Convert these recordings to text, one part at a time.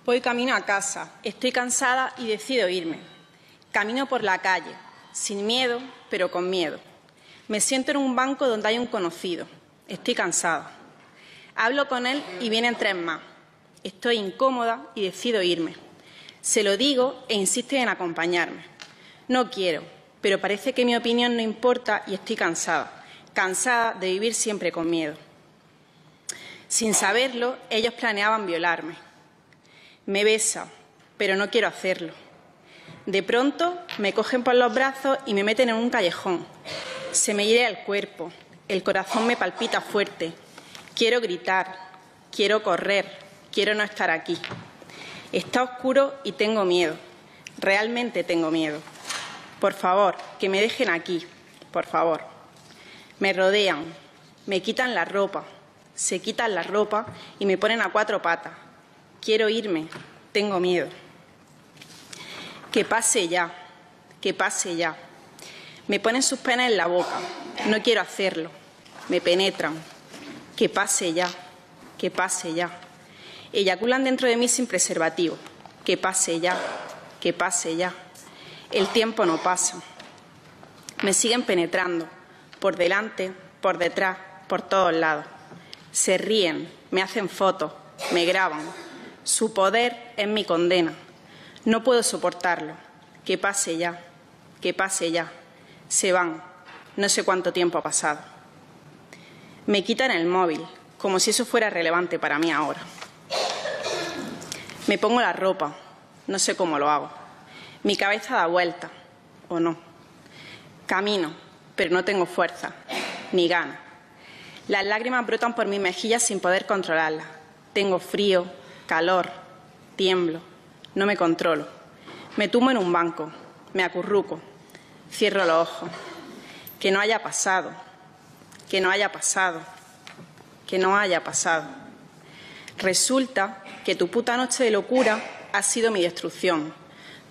Voy camino a casa, estoy cansada y decido irme. Camino por la calle, sin miedo, pero con miedo. Me siento en un banco donde hay un conocido. Estoy cansada. Hablo con él y vienen 3 más. Estoy incómoda y decido irme. Se lo digo e insiste en acompañarme. No quiero, pero parece que mi opinión no importa y estoy cansada. Cansada de vivir siempre con miedo. Sin saberlo, ellos planeaban violarme. Me besa, pero no quiero hacerlo. De pronto me cogen por los brazos y me meten en un callejón. Se me hiere el cuerpo, el corazón me palpita fuerte. Quiero gritar, quiero correr, quiero no estar aquí. Está oscuro y tengo miedo, realmente tengo miedo. Por favor, que me dejen aquí, por favor. Me rodean, me quitan la ropa, se quitan la ropa y me ponen a 4 patas. Quiero irme, tengo miedo. Que pase ya, que pase ya. Me ponen sus penas en la boca, no quiero hacerlo. Me penetran. Que pase ya, que pase ya. Eyaculan dentro de mí sin preservativo. Que pase ya, que pase ya. El tiempo no pasa. Me siguen penetrando, por delante, por detrás, por todos lados. Se ríen, me hacen fotos, me graban. Su poder es mi condena. No puedo soportarlo. Que pase ya, que pase ya. Se van. No sé cuánto tiempo ha pasado. Me quitan el móvil, como si eso fuera relevante para mí ahora. Me pongo la ropa. No sé cómo lo hago. Mi cabeza da vuelta, o no. Camino, pero no tengo fuerza, ni ganas. Las lágrimas brotan por mis mejillas sin poder controlarlas. Tengo frío, calor, tiemblo, no me controlo. Me tumbo en un banco, me acurruco, cierro los ojos. Que no haya pasado, que no haya pasado, que no haya pasado. Resulta que tu puta noche de locura ha sido mi destrucción.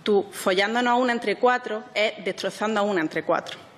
Tú, follándonos a una entre 4, es destrozando a una entre 4.